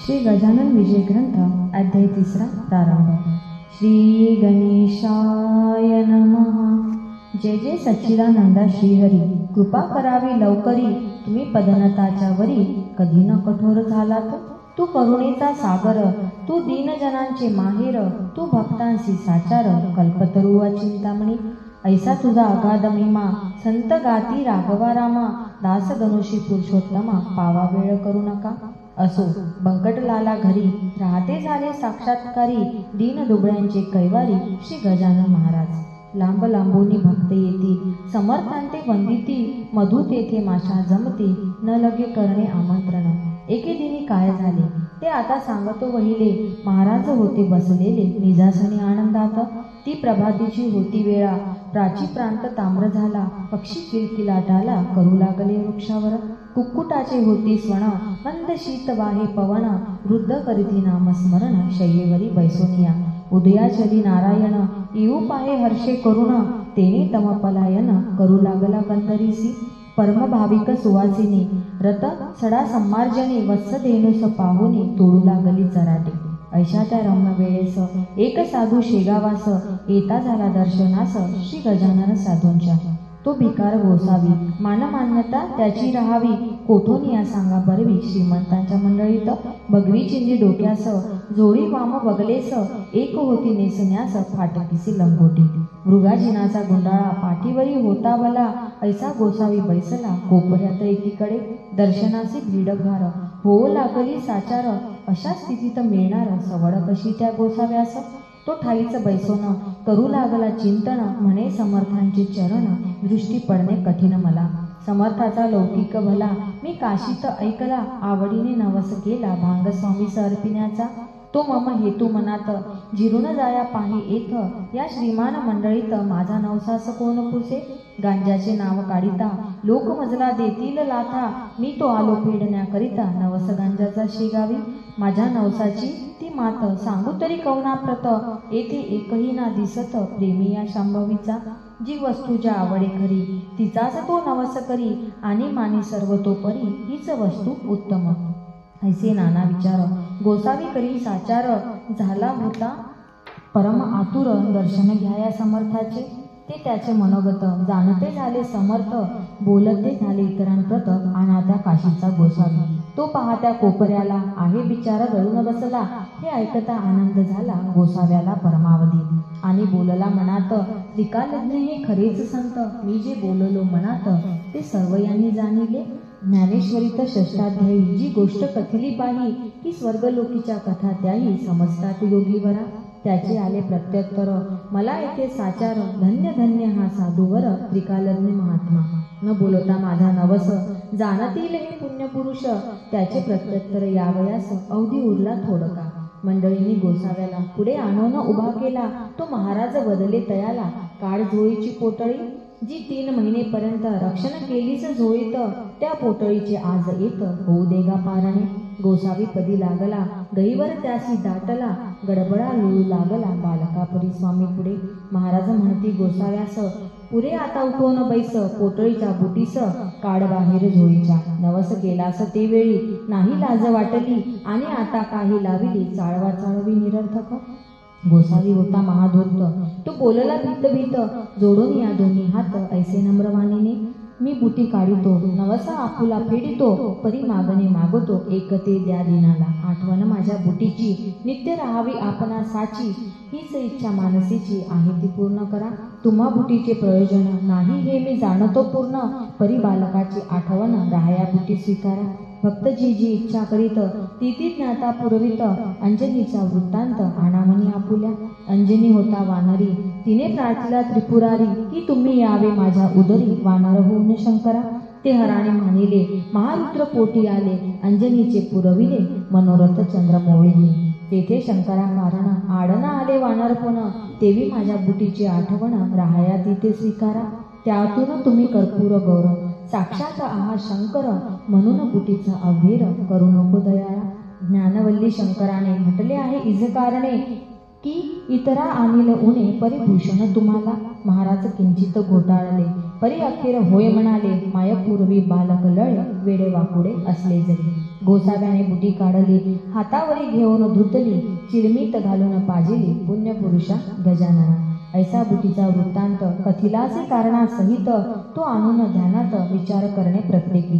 श्री गजानन विजय ग्रंथ अध्याय 3 प्रारंभ। श्री गणेशाय नमः। जय जय सच्चिदानंद श्रीहरी। कृपा करावी लवकरी, तुम्ही पदनताच्या वरी कधी न कठोर झालात। तू करुणेचा सागर, तू दीनजनांचे माहेर, तू भक्तांशी साचार, कल्पतरू चिंतामणी। ऐसा तुझा अगाध महिमा, संत गाती राघवा रामा। दास गणोशी पुरुषोत्तमा, पावा वेळ करू नका। असो बंकटलाला घरी, राहते झाले साक्षात्कारी। दीन दुबळ्यांचे कैवारी श्री गजानन महाराज। लांब लांबोनी भक्त येती, समर्थांते वंदिती। मधु तेथे माशा जमती, न लगे करणे आमंत्रण। एके दिनी काय झाले ते आता सांगतो वहिले। महाराज होते बसलेले निजासनी आनंदात। ती प्रभातीची होती वेळा, प्राची प्रांत ताम्र झाला। पक्षी किलकिलाटाला करू लागले वृक्षावर। कुक्कुटाचे होती स्वण, मंद शीत वाहे पवन। वृद्ध करीती नामस्मरण, शय्येवरी बैसोनिया। उदयाचली नारायण, येऊ पाहे हर्षे करुण। तेने तम पलायन, करू लागला कंदरीसी। परम भाविक सुवासिनी, रत सडा सम्मार्जनी। वत्सधेनुस पाहुनी, तोडू लागली चराटे। ऐशा त्या रम्य वेळेस, एक साधू शेगावास। येता झाला दर्शनास, श्री गजानन साधूंच्या। तो भिकार गोसावी, मानमान्यता त्याची राहावी। कोठोनिया सांगा बरवी, श्रीमंतांच्या मंडळीत। भगवी चिंदी डोक्यास, जोडी वाम बगलेस। एक होती नेसण्यास, फाटकीसी लंगोटी। मृगाजिनाचा गुंडाळा, पाठीवरी होता बला। ऐसा गोसावी बैसला, कोपऱ्यात एकीकडे। दर्शनासी भीडभार, होऊ लागली साचार। अशा स्थितीत मिळणार सवड कशी त्या गोसाव्यास। तो ठाईच बैसोन, करू लागला चिंतन। म्हणे समर्थांचे चरण, दृष्टी पडणे कठीण मला। समर्थाचा लौकिक भला, मी काशीत ऐकला। आवडीने नवस केला, भांग स्वामी सर्पिण्याचा। तो मम हेतू मनात, जिरून जाया पाही येथ। या श्रीमान मंडळीत, माझा नवसास कोण पुसे। गांजाचे नाव काढिता, लोक मजला देतील लाथा। मी तो आलो फेडण्याकरिता, नवस गांजाचा शेगावी। माझ्या नवसाची ती मात, सांगू तरी कवनाप्रत। येथे एकही ना दिसत, प्रेमी या शांभवीचा। जी वस्तू ज्या आवडे खरी, तिचाच तो नवस करी। आणि मानी सर्व तो परी, हीच वस्तू उत्तम। ऐसे नाना विचार, गोसावी करी साचार। झाला होता परम आतुर, दर्शन घ्याया समर्थाचे। ते त्याचे मनोगत, जाणते झाले समर्थ। बोलते झाले इतरांप्रत, अनाथ्या काशीचा गोसावी। तो पाहत्या कोपऱ्याला, आहे बिचारा दळून बसला। हे ऐकता आनंद झाला गोसाव्याला परमावधी। आणि बोलला मनात, त्रिकालज्ञ हे खरेच संत। मी जे बोललो मनात, ते सर्व यांनी जाणिले। ज्ञानेश्वरीत षष्ठाध्यायी, जी गोष्ट कथिली पाही। की स्वर्गलोकीच्या कथा त्याही, समजतात योगीवरा। त्याचे आले प्रत्युत्तर, मला येथे साचार। धन्य धन्य हा साधूवर, त्रिकालज्ञ महात्मा। न बोलता माझा नवस, जाणतील हे पुण्यपुरुष। त्याचे प्रत्युत्तर यावयास, अवधी उरला थोडका। मंडळींनी गोसाव्याला पुढे आणून उभा केला। तो महाराज बदले तयाला। काळ झोळीची पोटळी, जी 3 महिनेपर्यंत रक्षण केलीच झोळीत। त्या पोटळीचे आज येत, होऊ देगा पारणे। गोसावी पदी लागला, गईवर त्यासी दाटला। गडबडा लुळू लागला, बालकापरी स्वामी पुढे। महाराज म्हणती गोसाव्यास, पुरे आता उठवून बैस। पोटळीच्या बुटीस, काढ बाहेर झोळीच्या। नवस केलास ते वेळी, नाही लाज वाटली। आणि आता काही लाविली, चाळवा चाळवी निरर्थक। गोसावी होता महाधूर्त, तो बोलला भीत भीत। जोडून या दोन्ही हात, ऐसे नम्रवाणीने। मी बुटी काढितो, नवसा आपुला फेडितो। परी मागणे मागतो, एक ते द्या दिनाला। आठवण माझ्या बुटीची, नित्य राहावी आपणा साची। हीच इच्छा मानसीची, आहे ती पूर्ण करा। तुम्हा बुटीचे प्रयोजन नाही, हे मी जाणतो पूर्ण। परी बालकाची आठवण, राहाया बुटी स्वीकारा। भक्त जी जी इच्छा करीत, ती ती ज्ञाता पुरवित। अंजनीचा वृत्तांत, आणामनी आपुल्या। अंजनी होता वानरी, तिने प्रार्थिला त्रिपुरारी। की तुम्ही यावे माझ्या उदरी, वानर होऊन शंकरा। ते हराणे मानिले, महारुद्र पोटी आले। अंजनीचे पुरविले, मनोरथ चंद्रमौळीने। तेथे शंकरा कारण, आडना आले वानरपण। तेवी माझ्या बुटीची आठवण, राहाया तिथे स्वीकारा। त्यातून तुम्ही कर्पूर गौरव, साक्षात आहात शंकर। म्हणून बुटीचा अव्हेर, करू नको दयाळा। ज्ञानवल्ली शंकराने म्हटले आहे इजकारणे। की इतरा आणील उणे, परिभूषण तुम्हाला। महाराज किंचित घोटाळले, परी अखेर होय म्हणाले, मायपूर्वी बालक लळे, वेडे वाकुडे असले जरी. गोसाव्याने बुटी काढली, हातावरी घेऊन धुतली, चिलमीत घालून पाजिली, पुण्यपुरुषा गजानना. ऐसा बुटीचा वृत्तांत कथिलाचे कारणासहित तो आणून ध्यानात विचार करणे प्रत्येकी.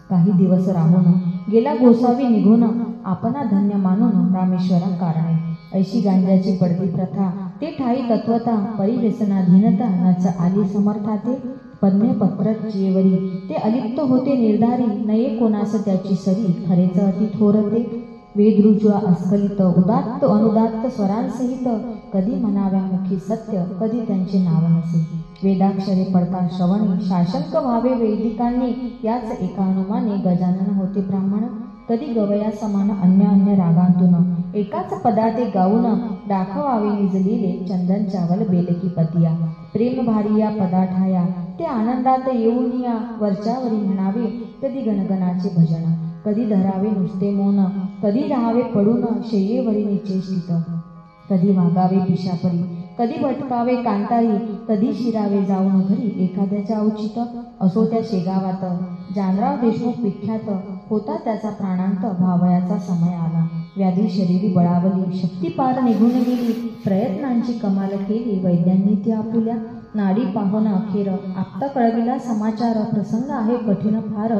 काही दिवस राहून गेला गोसावी निघून, आपणा धन्य मानून रामेश्वरा कारणे. ऐशी गांजाची पडती प्रथा, ते ठाई तत्वता, परिव्यसनाधीनता नच आली समर्थाते. पद्मे पत्र जेवरी ते अलिप्त होते निर्धारी, नये कोणास त्याची सरी, खरेच अति थोरते. वेदरुज्वा अस्खलित उदात्त अनुदात्त स्वरांसहित, कधी म्हणाव्या मुखी सत्य, कधी त्यांचे नाव नसे. वेदाक्षरे पडता श्रवणी, शासंक व्हावे वैदिकांनी, याच एका अनुमाने गजानन होते ब्राह्मण. कधी गवया समान अन्य अन्य रागांतून, एकाच पदाते गाऊन, दाखवावे निजलेले चंदन चावल बेलकी पतिया. प्रेम भारी या पदा ठाया, ते आनंदात येऊन या, वरच्यावरी म्हणावे कधी गणगणाचे भजन. कधी धरावे नुसते मौन, कधी राहावे पडून शय्येवरी निचेष्टित. कधी वागावे पिशापरी, कधी भटकावे कांतारी, कधी शिरावे जाऊन घरी एखाद्याच्या औचित. असो त्या शेगावात जानराव देशमुख विख्यात, होता त्याचा प्राणांत, भावयाचा समय आला. व्याधी शरीरी बळावली, शक्ती पार निघून गेली, प्रयत्नांची कमाल केली वैद्यांनी ती आपुल्या. नाडी पाहून अखेर आप्त कळविला समाचार, प्रसंग आहे कठीण फार,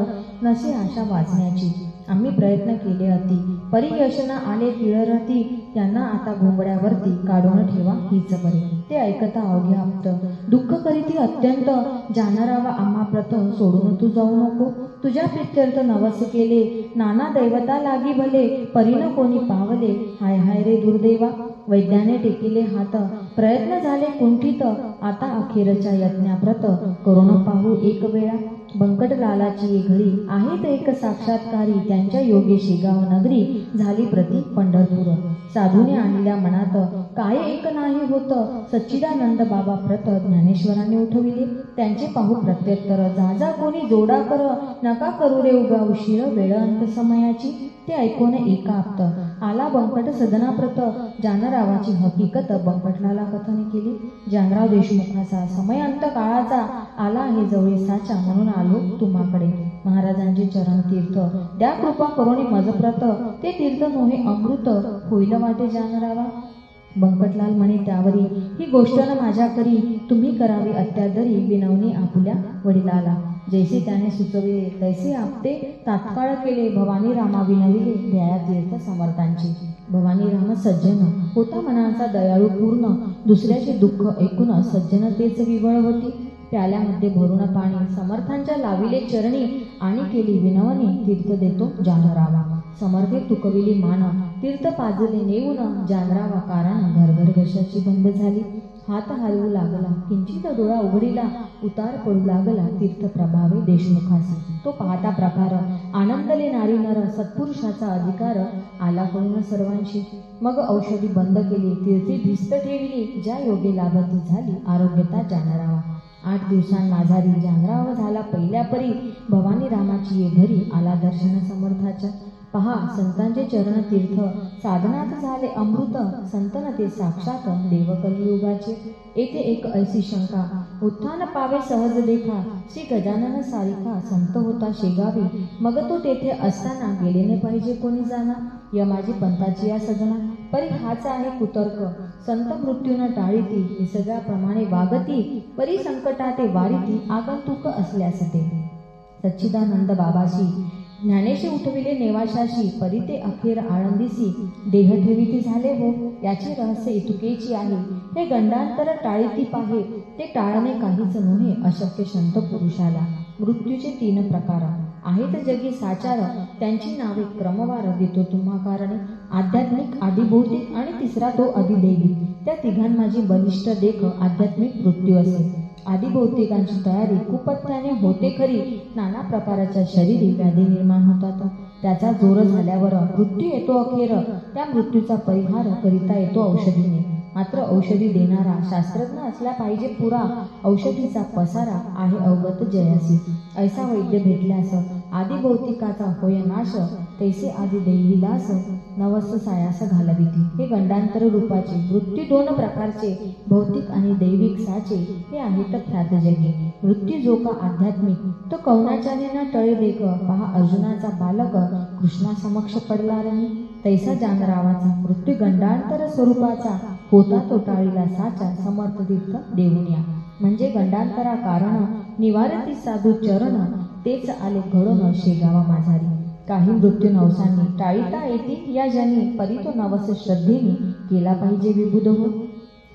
नसे आशा वाचण्याची. आम्ही प्रयत्न केले अति, परियशना आले तिळरती, त्यांना आता घोंगड्यावरती काढून ठेवा हीच बरी. ते ऐकता अवघे आप्त, दुःख करीती अत्यंत, जाणारावा आम्हा प्रत, सोडून तू जाऊ नको. तुझ्या प्रित्यर्थ नवस केले, नाना दैवता लागी भले, परीन कोणी पावले, हाय हाय रे दुर्दैवा. वैद्याने टेकिले हात, प्रयत्न झाले कुंठित, आता अखेरच्या यज्ञाप्रत, करून पाहू एक वेळा. बंकटलालाची घरी आहेत एक साक्षात्कारी, त्यांच्या योगे शेगाव नगरी, झाली प्रति पंढरपूर. साधूने आणल्या मनात, काय एक नाही होत, सच्चिदानंद बाबा प्रत, ज्ञानेश्वराने उठविले, त्यांचे पाहू प्रत्युत्तर. जा कोणी जोडा कर, नका करू रे उगा उशीर, वेळ अंत समयाची. ते ऐकून एका आप्त आला बंकट सदनाप्रत, जानरावाची हकीकत बंकटलाला कथन केली. जानराव देशमुखाचा समय अंत काळाचा, आला आहे जवळे साचा, म्हणून आलो तुम्हाकडे. महाराजांचे चरण तीर्थ द्या कृपा करुणी मजप्रत, ते तीर्थ नोहे अमृत, होईल वाटे जानरावा. बंकटलाल म्हणे त्यावरी, ही गोष्ट न माझ्या करी, तुम्ही करावी अत्यादरी, विनवणी आपुल्या वडिलाला. जैसे त्याने सुचविले तैसे आपते तात्काळ केले, भवानी रामा विनविले दया तीर्थ समर्थांची. भवानी राम सज्जन होता मनाचा दयाळू पूर्ण, दुसऱ्याचे दुःख ऐकून सज्जनतेच विवळ होती. प्याल्यामध्ये भरून पाणी समर्थांच्या लाविले चरणी, आणि केली विनवणी तीर्थ देतो जानरावा. समर्थे तुकविली मान, तीर्थ पाजले नेऊन, जानरावा कारण घरघर घशाची बंद झाली. हात हलवू लागला, किंचित डोळा उघडीला, उतार पडू लागला तीर्थ प्रभावे देशमुखासी. तो पाहता प्रकार, आनंदले नारी नर, सत्पुरुषाचा अधिकार आला कळून सर्वांशी. मग औषधी बंद केली, तीर्थी भिस्त ठेविली, ज्या योगे लाभती झाली आरोग्यता जानरावा. 8 दिवसांमाझारी जानराव झाला पहिल्या परी, भवानी रामाची ये घरी, आला दर्शन समर्थाच्या. पहा संतांचे चरण तीर्थ, साधनात झाले अमृत, संतन ते साक्षात देव कलियुगाचे. येथे एक ऐसी शंका, उत्थान पावे सहज देखा, श्री गजानन सारिका संत होता शेगावी, मग तो तेथे असताना गेले ने पाहिजे कोणी जाना. यमाजी पंथाची या सजना, परी हाच आहे कुतर्क, संत मृत्यून टाळीती, निसर्गाप्रमाणे वागती, परी संकटाते वारीती, आगंतुक असल्यास ते. सच्चिदानंद बाबाशी ज्ञानेशी उठविले नेवाशाशी, परी ते अखेर आळंदीसी, देह ठेविती झाले हो, याचे रहस्य इतुकेची आहे. हे गंडांतर टाळीती पाहे, ते टाळणे काहीच नव्हे अशक्य संत पुरुषाला. मृत्यूचे 3 प्रकार आहेत जगी साचार, त्यांची नावे क्रमवार देतो तुम्हा कारणे. आध्यात्मिक, आदिभौतिक आणि तिसरा तो अधिदैविक. त्या तिघांमाझी बलिष्ठ देख आध्यात्मिक मृत्यू असे. आदिभौतिकांची तयारी कुपथ्याने होते खरी, नाना प्रकारच्या शरीरी व्याधी निर्माण होतात. त्याचा जोर झाल्यावर मृत्यू येतो अखेर, त्या मृत्यूचा परिहार करिता येतो औषधीने. मात्र औषधी देणारा शास्त्रज्ञ असला पाहिजे पुरा, औषधीचा पसारा आहे अवगत जयासी. ऐसा वैद्य भेटल्यास आदिभौतिकाचा होय नाश, तैसे आदिदैवी लास. नवस सायास घालविती. हे गंडांतर रूपाचे वृत्ती दोन प्रकारचे, भौतिक आणि दैविक साचे, हे आहेत ख्यात जगी. वृत्ती जो का आध्यात्मिक, तो कौनाचार्यांना टळे देख. पहा अर्जुनाचा बालक कृष्णा समक्ष पडला रणी, तैसा जानरावाचा वृत्ती गंडांतर स्वरूपाचा, होता तो टाळीला साचा, समर्थ तीर्थ देऊन या. म्हणजे गंडांतरा कारण निवारती साधू चरण, तेच आले घडून शेगावा माझारी. काही मृत्यू नवसांनी टाळीता येती या जनी, परी तो नवस श्रद्धेने केला पाहिजे विबुध हो.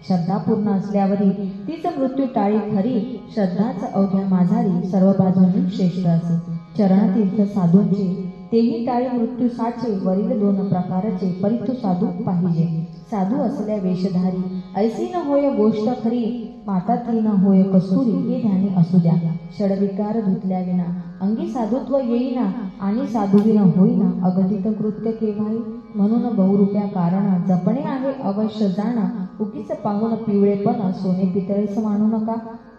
श्रद्धा पूर्ण असल्यावरी तीच मृत्यू टाळी खरी, श्रद्धाच अवघ्या माझारी सर्व बाजूंनी श्रेष्ठ असे. चरणतीर्थ साधूंचे तेही टाळी मृत्यू साचे, वरील दोन प्रकारचे परी तो साधू पाहिजे. साधू असल्या वेशधारी ऐसी न होय गोष्ट खरी, माता ती न होय कस्तुरी, हे ध्यानी असू द्या. षडविकार धुतल्या विना अंगी साधुत्व येईना, आणि साधुविन होईना अगतित कृत्य केव्हाही. म्हणून बहुरूप्या कारण जपणे आहे अवश्य जाण, उगीच पाहून पिवळेपण सोने पितळेस मानू नका.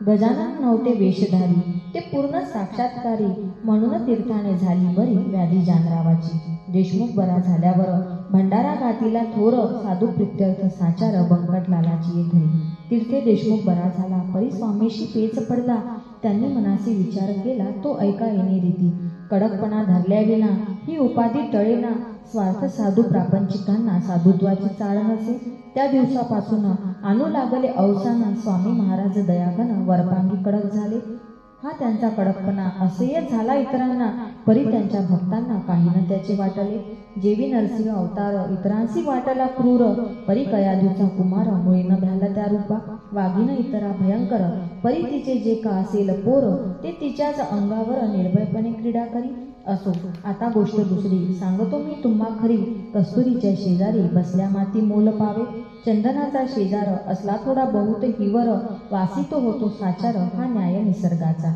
गजानन नव्हते वेशधारी, ते पूर्ण साक्षात्कारी, म्हणून तीर्थाने झाली बरी व्याधी जानरावाची. देशमुख बरा झाल्यावर भंडारा घातीला थोर, साधू प्रित्यर्थ साचार बंकटलालाची घरी. तीर्थे देशमुख बरा झाला, परी स्वामीशी पेच पडला. त्यांनी मनाशी विचार केला, तो ऐका येणे रीती. कडकपणा धरल्याविना ही उपाधी टळेना, स्वार्थ साधू प्रापंचिकांना साधुत्वाची चाळ नसे. त्या दिवसापासून आणू लागले अवसान, स्वामी महाराज दयाघन वरपांगी कडक झाले. हा त्यांचा कडकपणा असह्य झाला इतरांना, परी त्यांच्या भक्तांना काही न त्याचे वाटले. जेवी नरसिंह अवतार इतरांशी वाटला क्रूर, परी कयाधूचा कुमार मुळे न भ्याला त्या रूपा. वाघीन इतरा भयंकर, परी तिचे जे का असेल पोर, ते तिच्याच अंगावर निर्भयपणे क्रीडा करी. असो आता गोष्ट दुसरी सांगतो मी तुम्हा खरी. कस्तुरीच्या शेजारी बसल्या माती मोल पावे, चंदनाचा शेजार असला थोडा बहुत हिवर, वासितो होतो साचार हा न्याय निसर्गाचा.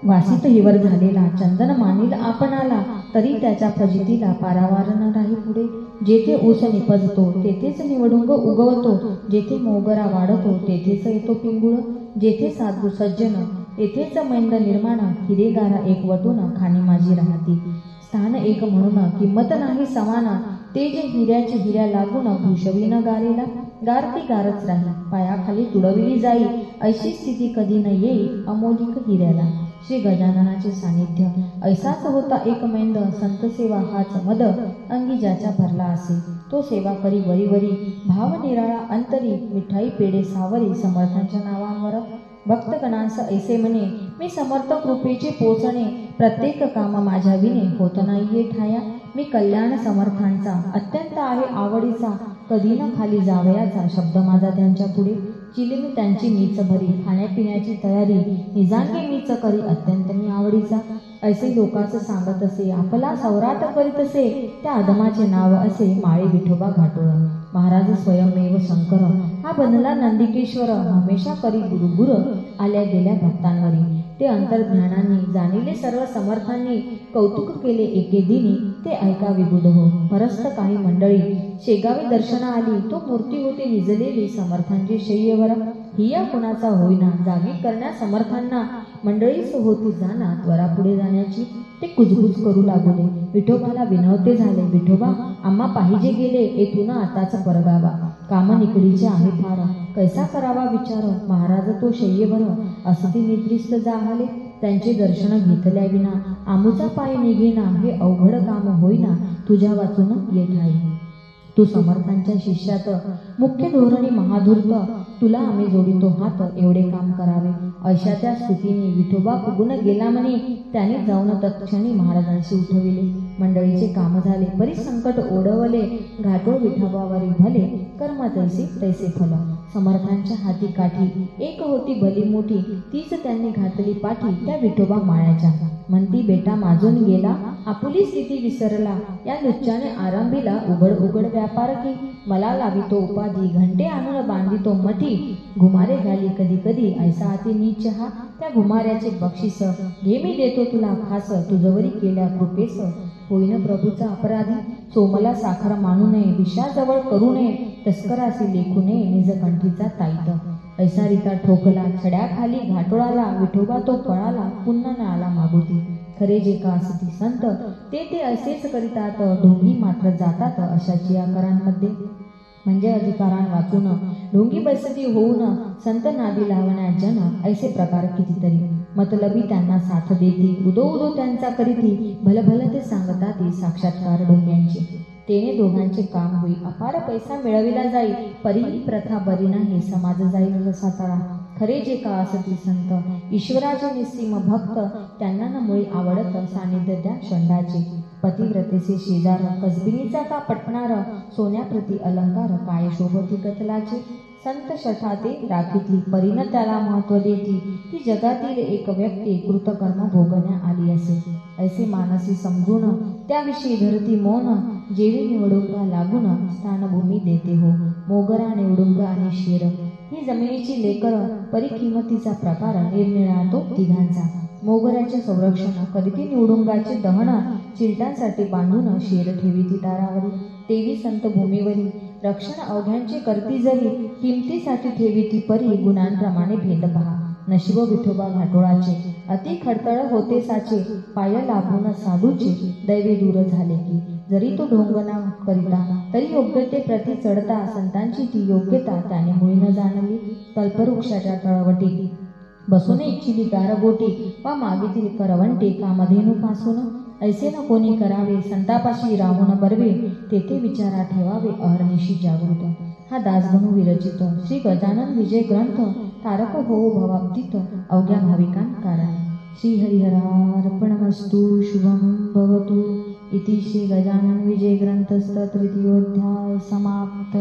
वासित हिवर झालेला चंदन मानील आपणाला, तरी त्याच्या फजितीला पारावार न राही पुढे. जेथे ऊस निपजतो तेथेच निवडुंग उगवतो, जेथे मोगरा वाढतो तेथेच येतो पिंगुळ. जेथे साधू सज्जन तेथेच मैंद निर्माण, हिरेगारा एक वटून खाणी माझी राहती. स्थान एक म्हणून किंमत नाही समान, ते जे हिऱ्याची हिऱ्या लागून भूषवीन गारेला. गार ती गारच राही, पायाखाली तुडविली जाई, ऐशी स्थिती कधी न येई अमोलिक हिऱ्याला. श्री गजाननाचे सानिध्य ऐसाच होता एक मैंद, संत सेवा हाच मद अंगी ज्याच्या भरला असे. तो सेवा करी वरी वरी, भाव निराळा अंतरी, मिठाई पेढे सावरी समर्थांच्या नावांवर. भक्तगणांस ऐसे म्हणे, मी समर्थ कृपेचे पोचणे, प्रत्येक काम माझ्या विने होत नाहीये ठाया. मी कल्याण समर्थांचा अत्यंत आहे आवडीचा, कधी न खाली जावयाचा शब्द माझा त्यांच्या पुढे. चिलीम त्यांची मीच भरी, खाण्यापिण्याची तयारी निजांगे मीच करी अत्यंत मी आवडीचा. ऐसे लोकांच सांगत असे, आपला सौराट करीत असे, त्या अधमाचे नाव असे माळे विठोबा घाटोळ. महाराज स्वयंमेव शंकर, हा बनला नंदिकेश्वर, हमेशा करी गुरुगुर आल्या गेल्या भक्तांवरी. ते अंतर्ज्ञानांनी जाणिले सर्व समर्थांनी, कौतुक केले एके दिनी, ते ऐका विबुध हो. परस्त काही मंडळी शेगावी दर्शना आली, तो मूर्ती होती निजलेली समर्थांची शय्येवर. हिया कुणाचा होईना, जागी करण्या समर्थांना मंडळीच होती जाना त्वरा पुढे जाण्याची. ते कुजबुज करू लागले, विठोबाला विनवते झाले, विठोबा आम्हा पाहिजे गेले, येथून आताच परगावा. काम निकडीचे आहे फार, कैसा करावा विचार. महाराज तो शय्येवर असती निद्रिस्त जाहले, त्यांचे दर्शन घेतल्या विना आमुचा पाय निघेना. हे अवघड काम होईना, तुझ्या वाचून येत आहे. तू समर्थांच्या शिष्यात मुख्य धोरणी महाधूर्त, तुला आम्ही जोडितो हात, एवढे काम करावे. अशा त्या स्तुतीने विठोबा फुगून गेला म्हणे. त्याने जाऊन तत्क्षणी महाराजांशी उठविले. मंडळीचे काम झाले, बरीच संकट ओढवले, घाटोळ विठोबावरी भले, कर्म तैसे तैसे फल. समर्थांच्या हाती काठी एक होती भली मोठी, तीच त्यांनी घातली पाठी त्या विठोबा माळ्याच्या. म्हणती बेटा माजून गेला, आपुली स्थिती विसरला, या लुच्च्याने आरंभीला उघड उघड व्यापार की. मला लावितो उपाधी, घंटे आणून बांधितो मठी, घुमारे घाली कधी कधी ऐसा हाती नीच हा. त्या घुमाऱ्याचे बक्षीस घे मी देतो तुला खास, तुझवरी केल्या कृपेस होईन प्रभूचा अपराधी. सोमला साखर मानू नये, विषाजवळ करू नये, तस्करासी लेखू नये निज कंठीचा ताईत. ऐसा रिता ठोकला छड्याखाली घाटोळाला, विठोबा तो पळाला पुन्हा न आला मागुती. खरे जे का असती संत ते असेच करीतात, ढोंगी मात्र जातात अशाची या करांमध्ये. म्हणजे अधिकारान वाचून ढोंगी बसती होऊन संत नादी लावण्या जन, ऐसे प्रकार कितीतरी. मतलबी त्यांना साथ देती, उदो उदो त्यांचा करीती, भलभल ते सांगता ती साक्षात्कार ढोंग्यांची. तेने दोघांचे काम होई, अपार पैसा मिळविला जाई, परी प्रथा बरी नाही, समाज जाईल जसा तळा. खरे जे का असती संत ईश्वराचे निस्सीम भक्त, त्यांना न मुळी आवडत सानिध्य त्या षंडाचे. पतिव्रतेचे शेजार कसबिनीचा का पटणार, सोन्याप्रती अलंकार काय शोभती कतलाचे. संत शठाते राखीतली परीन त्याला महत्व देती, ती जगातील एक व्यक्ती कृतकर्म भोगण्या आली असे. ऐसे मानसी समजून त्याविषयी धरती मौन, जेवी निवडुंगा लागून स्थानभूमी देते हो. मोगरा निवडुंगा आणि शेर ही जमिनीची लेकर, परी किंमतीचा प्रकार निरनिळा तो तिघांचा. मोगऱ्याचे संरक्षण करीती निवडुंगाचे दहन, चिलटांसाठी बांधून शेर ठेवीती दारावरी. तेवी संत भूमीवरी रक्षण अवघ्यांचे करती जरी, किमतीसाठी ठेवीती परी गुणांप्रमाणे भेद पहा. नशिब विठोबा घाटोळाचे अति खडतळ होते साचे, पाय लाभून साधूचे दैवे दूर झाले की. जरी तो ढोंगणा करिता तरी योग्यते प्रति चढता, संतांची ती योग्यता त्याने मुळी न जाणली. कल्पवृक्षाच्या तळवटी बसून इच्छिली गारगोटी, वा मागीतील करवंटी कामधेनू पासून. ऐसे न कोणी करावे संतापाशी राहून बरवे, तेथे विचारा ठेवावे अहर्निशी जागृत. हा दासगणू विरचित श्री गजानन विजय ग्रंथ तारक होऊ भवाब्दीत अवघ्या भाविकांकाराने. श्री हरिहरार्पणमस्तु. शुभम भवतु. इति श्री गजानन विजय ग्रंथस्थ तृतीयोध्याय समाप्त.